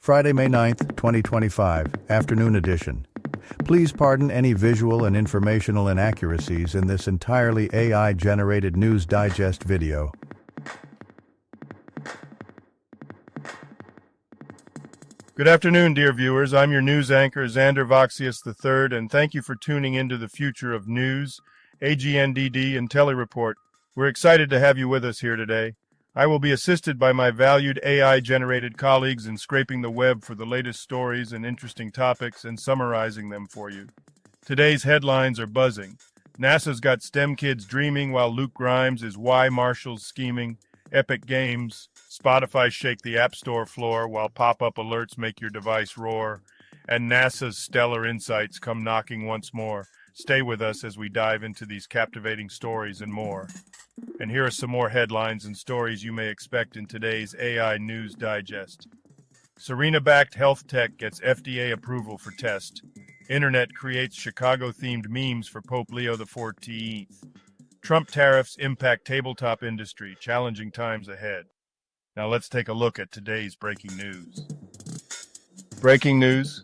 Friday, May 9th, 2025, afternoon edition. Please pardon any visual and informational inaccuracies in this entirely AI-generated News Digest video. Good afternoon, dear viewers. I'm your news anchor, Xander Voxius III, and thank you for tuning into the future of news, AGNDD, and intelliReport. We're excited to have you with us here today. I will be assisted by my valued AI-generated colleagues in scraping the web for the latest stories and interesting topics and summarizing them for you. Today's headlines are buzzing. NASA's got STEM kids dreaming while Luke Grimes is Why Marshall's scheming. Epic Games. Spotify shake the App Store floor while pop-up alerts make your device roar. And NASA's stellar insights come knocking once more. Stay with us as we dive into these captivating stories and more. And here are some more headlines and stories you may expect in today's AI News Digest. Serena-backed health tech gets FDA approval for test. Internet creates Chicago-themed memes for Pope Leo XIV. Trump tariffs impact tabletop industry, challenging times ahead. Now let's take a look at today's breaking news. Breaking news.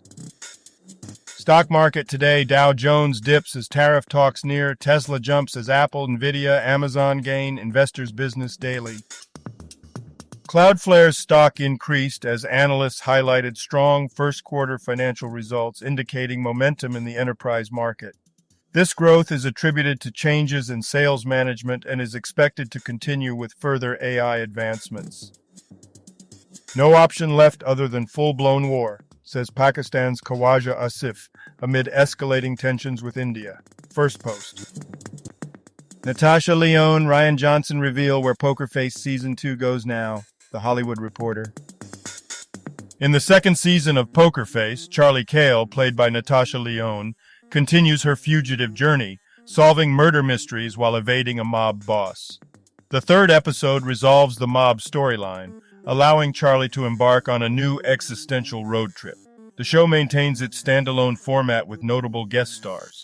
Stock market today, Dow Jones dips as tariff talks near, Tesla jumps as Apple, Nvidia, Amazon gain, Investors Business Daily. Cloudflare's stock increased as analysts highlighted strong first-quarter financial results, indicating momentum in the enterprise market. This growth is attributed to changes in sales management and is expected to continue with further AI advancements. No option left other than full-blown war, says Pakistan's Khawaja Asif, amid escalating tensions with India. First post. Natasha Lyonne, Ryan Johnson reveal where Poker Face Season 2 goes now, The Hollywood Reporter. In the second season of Poker Face, Charlie Cale, played by Natasha Lyonne, continues her fugitive journey, solving murder mysteries while evading a mob boss. The third episode resolves the mob storyline, allowing Charlie to embark on a new existential road trip. The show maintains its standalone format with notable guest stars.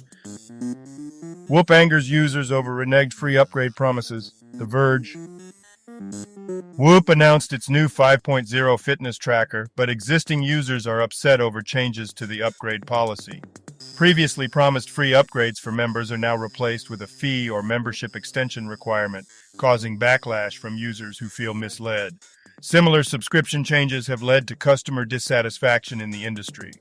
Whoop angers users over reneged free upgrade promises. The Verge. Whoop announced its new 5.0 fitness tracker, but existing users are upset over changes to the upgrade policy. Previously promised free upgrades for members are now replaced with a fee or membership extension requirement, causing backlash from users who feel misled. Similar subscription changes have led to customer dissatisfaction in the industry.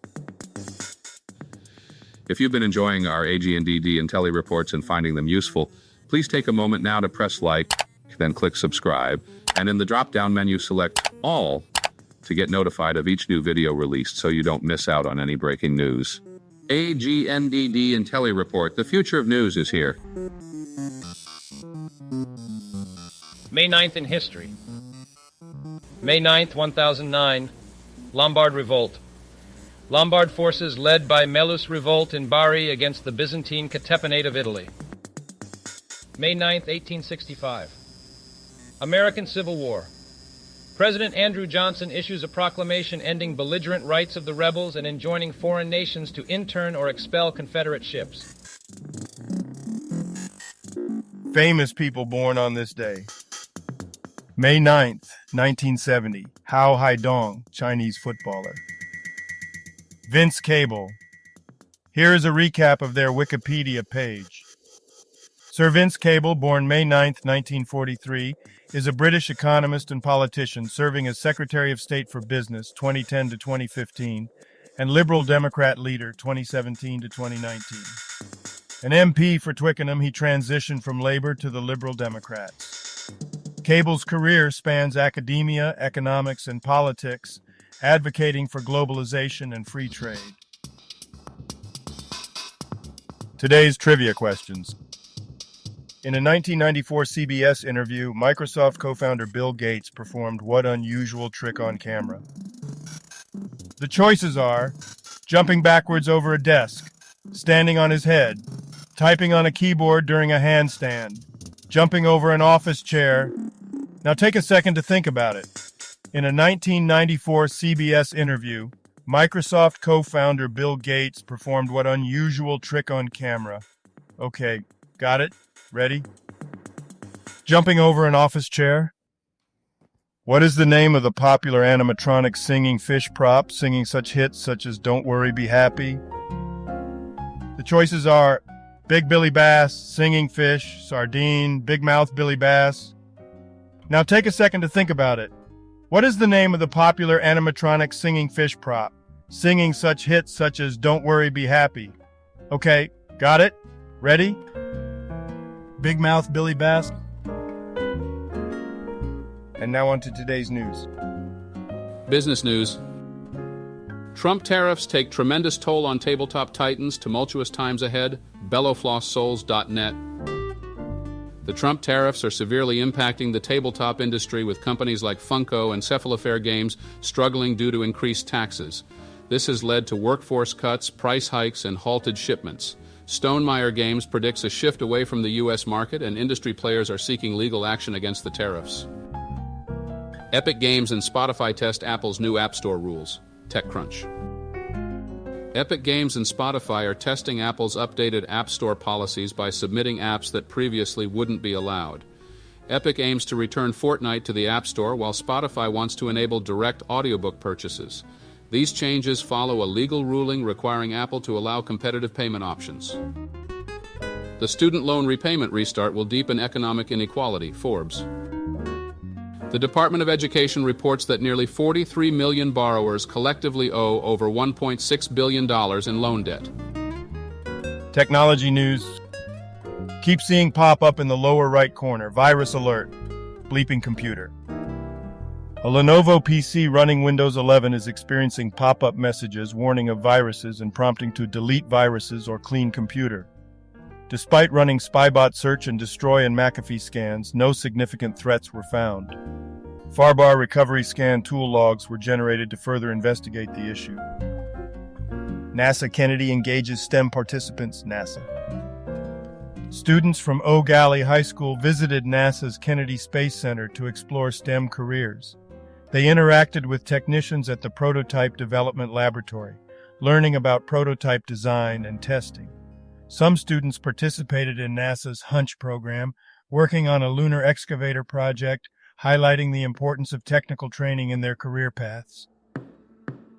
If you've been enjoying our AGNDD intelliReports and finding them useful, please take a moment now to press like, then click subscribe, and in the drop-down menu select All to get notified of each new video released so you don't miss out on any breaking news. AGNDD intelliReport, the future of news is here. May 9th in history. May 9th, 1009, Lombard Revolt. Lombard forces led by Melus revolt in Bari against the Byzantine Catepanate of Italy. May 9th, 1865. American Civil War. President Andrew Johnson issues a proclamation ending belligerent rights of the rebels and enjoining foreign nations to intern or expel Confederate ships. Famous people born on this day. May 9th, 1970, Hao Haidong, Chinese footballer. Vince Cable. Here is a recap of their Wikipedia page. Sir Vince Cable, born May 9th, 1943, is a British economist and politician serving as Secretary of State for Business 2010 to 2015 and Liberal Democrat leader 2017 to 2019. An MP for Twickenham, he transitioned from Labour to the Liberal Democrats. Cable's career spans academia, economics, and politics, advocating for globalization and free trade. Today's trivia questions. In a 1994 CBS interview, Microsoft co-founder Bill Gates performed what unusual trick on camera? The choices are jumping backwards over a desk, standing on his head, typing on a keyboard during a handstand, jumping over an office chair. Now take a second to think about it. In a 1994 CBS interview, Microsoft co-founder Bill Gates performed what unusual trick on camera? Okay, got it? Ready? Jumping over an office chair? What is the name of the popular animatronic singing fish prop, singing such hits such as Don't Worry, Be Happy? The choices are Big Billy Bass, Singing Fish, Sardine, Big Mouth Billy Bass. Now take a second to think about it. What is the name of the popular animatronic singing fish prop, singing such hits such as Don't Worry, Be Happy? Okay, got it? Ready? Big Mouth Billy Bass. And now on to today's news. Business news. Trump tariffs take tremendous toll on tabletop titans. Tumultuous times ahead. Bellowflosssouls.net. The Trump tariffs are severely impacting the tabletop industry, with companies like Funko and Cephalofair Games struggling due to increased taxes. This has led to workforce cuts, price hikes, and halted shipments. Stonemaier Games predicts a shift away from the U.S. market, and industry players are seeking legal action against the tariffs. Epic Games and Spotify test Apple's new App Store rules. TechCrunch. Epic Games and Spotify are testing Apple's updated App Store policies by submitting apps that previously wouldn't be allowed. Epic aims to return Fortnite to the App Store, while Spotify wants to enable direct audiobook purchases. These changes follow a legal ruling requiring Apple to allow competitive payment options. The student loan repayment restart will deepen economic inequality. Forbes. The Department of Education reports that nearly 43 million borrowers collectively owe over $1.6 billion in loan debt. Technology news. Keep seeing pop up in the lower right corner. Virus alert. Bleeping computer. A Lenovo PC running Windows 11 is experiencing pop-up messages warning of viruses and prompting to delete viruses or clean computer. Despite running Spybot search and destroy and McAfee scans, no significant threats were found. Farbar recovery scan tool logs were generated to further investigate the issue. NASA Kennedy engages STEM participants. NASA. Students from Eau Gallie High School visited NASA's Kennedy Space Center to explore STEM careers. They interacted with technicians at the Prototype Development Laboratory, learning about prototype design and testing. Some students participated in NASA's Hunch program, working on a lunar excavator project, highlighting the importance of technical training in their career paths.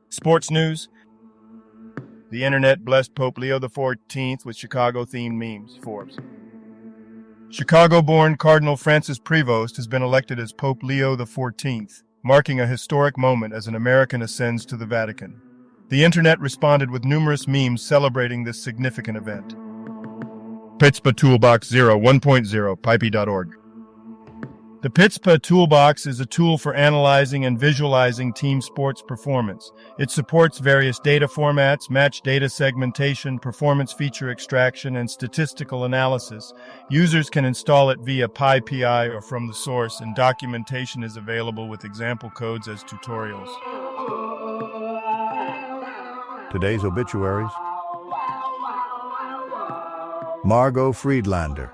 Sports news. The internet blessed Pope Leo XIV with Chicago-themed memes. Forbes. Chicago-born Cardinal Francis Prevost has been elected as Pope Leo XIV, marking a historic moment as an American ascends to the Vatican. The internet responded with numerous memes celebrating this significant event. PITSPA Toolbox 1.0, pipey.org. The PITSPA Toolbox is a tool for analyzing and visualizing team sports performance. It supports various data formats, match data segmentation, performance feature extraction, and statistical analysis. Users can install it via PyPI or from the source, and documentation is available with example codes as tutorials. Today's obituaries. Margot Friedlander.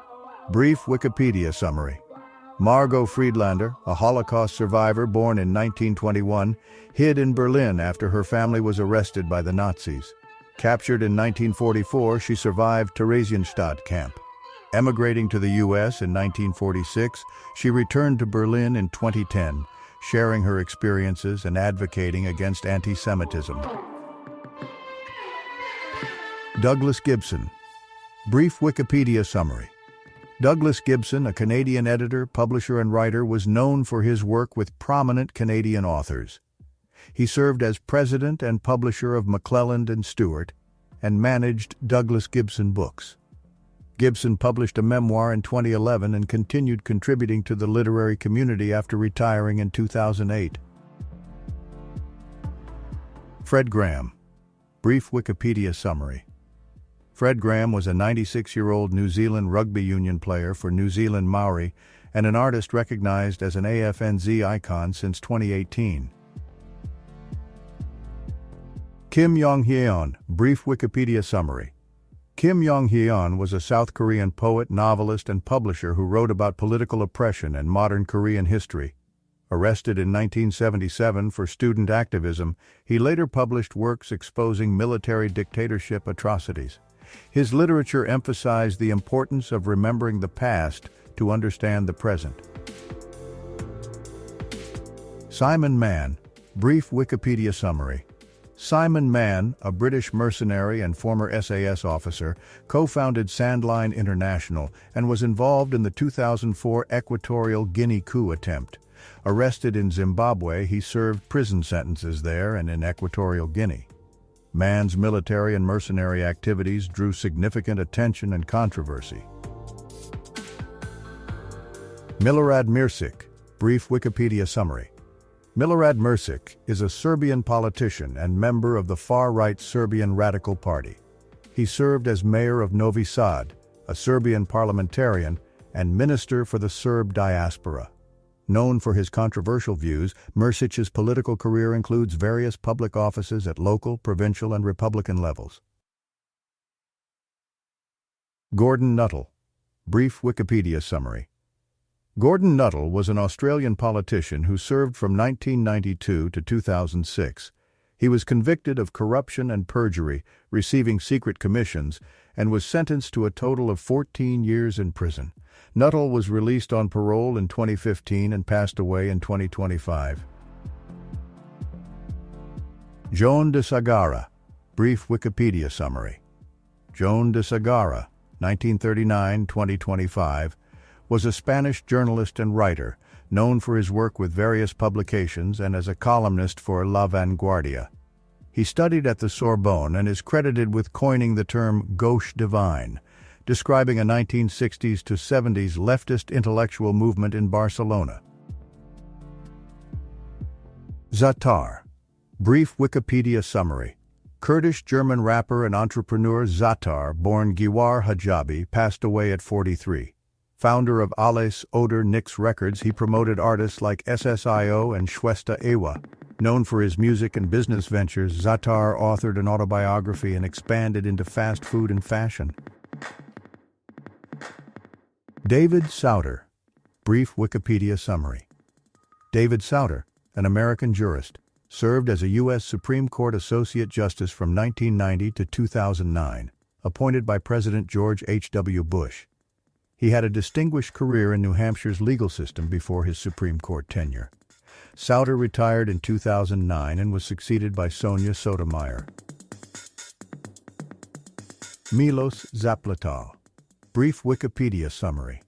Brief Wikipedia summary. Margot Friedlander, a Holocaust survivor born in 1921, hid in Berlin after her family was arrested by the Nazis. Captured in 1944, she survived Theresienstadt camp. Emigrating to the U.S. in 1946, she returned to Berlin in 2010, sharing her experiences and advocating against anti-Semitism. Douglas Gibson. Brief Wikipedia summary. Douglas Gibson, a Canadian editor, publisher, and writer, was known for his work with prominent Canadian authors. He served as president and publisher of McClelland and Stewart, and managed Douglas Gibson Books. Gibson published a memoir in 2011 and continued contributing to the literary community after retiring in 2008. Fred Graham. Brief Wikipedia summary. Fred Graham was a 96-year-old New Zealand rugby union player for New Zealand Maori and an artist recognized as an AFNZ icon since 2018. Kim Yeong-hyeon. Brief Wikipedia summary. Kim Yeong-hyeon was a South Korean poet, novelist, and publisher who wrote about political oppression and modern Korean history. Arrested in 1977 for student activism, he later published works exposing military dictatorship atrocities. His literature emphasized the importance of remembering the past to understand the present. Simon Mann, brief Wikipedia summary. Simon Mann, a British mercenary and former SAS officer, co-founded Sandline International and was involved in the 2004 Equatorial Guinea coup attempt. Arrested in Zimbabwe, he served prison sentences there and in Equatorial Guinea. Mann's military and mercenary activities drew significant attention and controversy. Milorad Mirčić, brief Wikipedia summary. Milorad Mirčić is a Serbian politician and member of the far-right Serbian Radical Party. He served as mayor of Novi Sad, a Serbian parliamentarian, and minister for the Serb diaspora. Known for his controversial views, Mirčić's political career includes various public offices at local, provincial, and Republican levels. Gordon Nuttall, brief Wikipedia summary. Gordon Nuttall was an Australian politician who served from 1992 to 2006. He was convicted of corruption and perjury, receiving secret commissions, and was sentenced to a total of 14 years in prison. Nuttall was released on parole in 2015 and passed away in 2025. Joan de Sagara, brief Wikipedia summary. Joan de Sagara, 1939-2025, was a Spanish journalist and writer, known for his work with various publications and as a columnist for La Vanguardia. He studied at the Sorbonne and is credited with coining the term gauche divine, describing a 1960s to 70s leftist intellectual movement in Barcelona. Zatar, brief Wikipedia summary. Kurdish-German rapper and entrepreneur Zatar, born Giwar Hijabi, passed away at 43. Founder of Ales Oder Nix Records, he promoted artists like SSIO and Shwesta Ewa. Known for his music and business ventures, Zatar authored an autobiography and expanded into fast food and fashion. David Souter, brief Wikipedia summary. David Souter, an American jurist, served as a U.S. Supreme Court Associate Justice from 1990 to 2009, appointed by President George H.W. Bush. He had a distinguished career in New Hampshire's legal system before his Supreme Court tenure. Souter retired in 2009 and was succeeded by Sonia Sotomayor. Milos Zapletal, brief Wikipedia summary.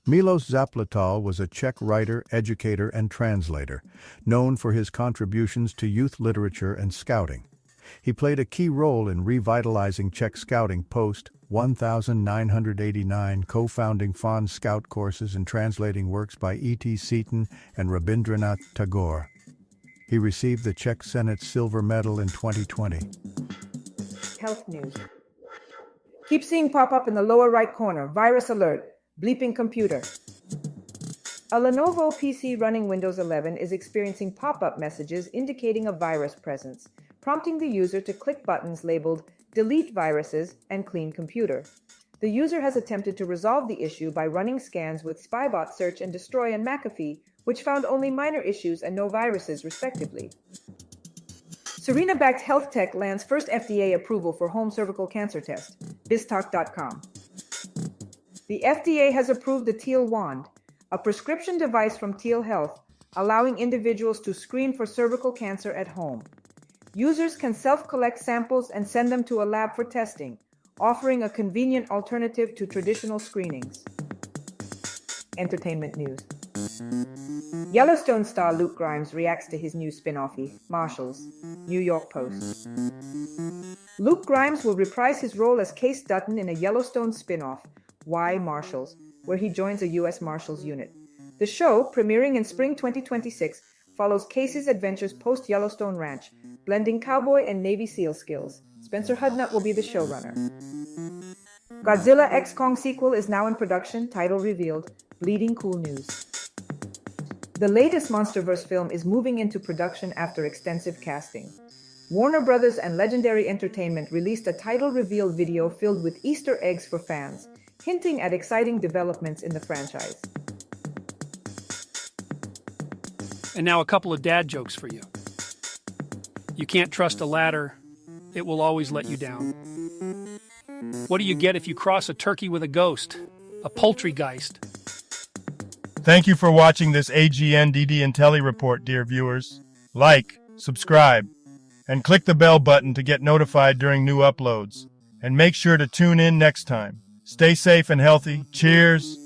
Milos Zapletal was a Czech writer, educator, and translator, known for his contributions to youth literature and scouting. He played a key role in revitalizing Czech scouting post-1989, co-founding Fawn Scout courses and translating works by E.T. Seton and Rabindranath Tagore. He received the Czech Senate's Silver Medal in 2020. Health news. Keep seeing pop up in the lower right corner. Virus alert. Bleeping computer. A Lenovo PC running Windows 11 is experiencing pop-up messages indicating a virus presence, prompting the user to click buttons labeled Delete Viruses and Clean Computer. The user has attempted to resolve the issue by running scans with Spybot Search and Destroy and McAfee, which found only minor issues and no viruses, respectively. Serena-backed health tech lands first FDA approval for home cervical cancer test. BizTalk.com. The FDA has approved the Teal Wand, a prescription device from Teal Health, allowing individuals to screen for cervical cancer at home. Users can self-collect samples and send them to a lab for testing, offering a convenient alternative to traditional screenings. Entertainment news. Yellowstone star Luke Grimes reacts to his new spin-offy, Marshals. New York Post. Luke Grimes will reprise his role as Case Dutton in a Yellowstone spin-off, Why Marshals, where he joins a U.S. Marshals unit. The show, premiering in spring 2026, follows Case's adventures post-Yellowstone Ranch, blending cowboy and Navy SEAL skills. Spencer Hudnut will be the showrunner. Godzilla x Kong sequel is now in production, title revealed. Bleeding Cool News. The latest MonsterVerse film is moving into production after extensive casting. Warner Brothers and Legendary Entertainment released a title reveal video filled with Easter eggs for fans, hinting at exciting developments in the franchise. And now a couple of dad jokes for you. You can't trust a ladder. It will always let you down. What do you get if you cross a turkey with a ghost? A poultrygeist. Thank you for watching this AGNDD IntelliReport, dear viewers. Like, subscribe, and click the bell button to get notified during new uploads. And make sure to tune in next time. Stay safe and healthy. Cheers!